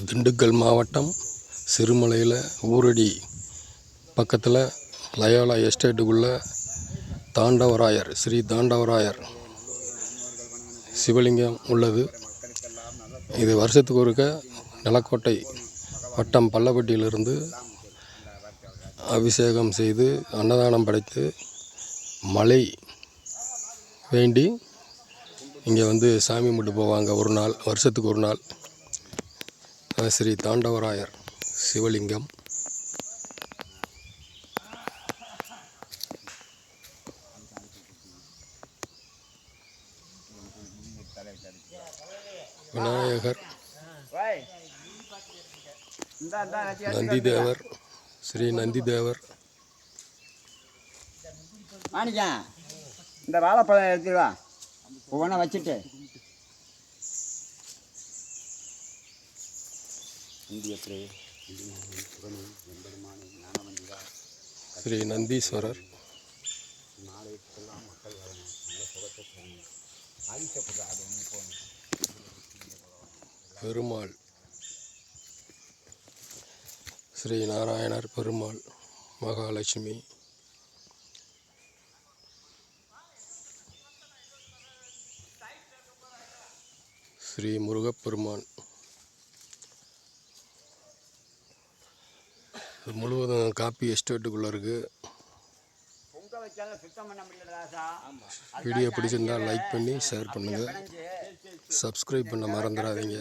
திண்டுக்கல் மாவட்டம் சிறுமலையில் ஊரடி பக்கத்தில் லயோலா எஸ்டேட்டுக்குள்ளே தாண்டவராயர் ஸ்ரீ தாண்டவராயர் சிவலிங்கம் உள்ளது. இது வருஷத்துக்கு ஒருக்க நிலக்கோட்டை வட்டம் பள்ளப்பட்டியிலிருந்து அபிஷேகம் செய்து அன்னதானம் படைத்து மழை வேண்டி இங்கே வந்து சாமி கும்பிட்டு போவாங்க. ஒரு நாள், வருஷத்துக்கு ஒரு நாள். ஸ்ரீ தாண்டவராயர் சிவலிங்கம். விநாயகர், நந்திதேவர், ஸ்ரீ நந்திதேவர். மாணிக்கா, இந்த வாழைப்பழம் எடுத்துவா, ஒவ்வொன்றா வச்சுட்டு. ஸ்ரீ நந்தீஸ்வரர், பெருமாள், ஸ்ரீ நாராயணர் பெருமாள், மகாலட்சுமி, ஸ்ரீ முருகப்பெருமான். இது முழுவதும் காப்பி எஸ்டேட்டுக்குள்ளே இருக்குது. வீடியோ பிடிச்சிருந்தால் லைக் பண்ணி ஷேர் பண்ணுங்கள். சப்ஸ்கிரைப் பண்ண மறந்துடாதீங்க.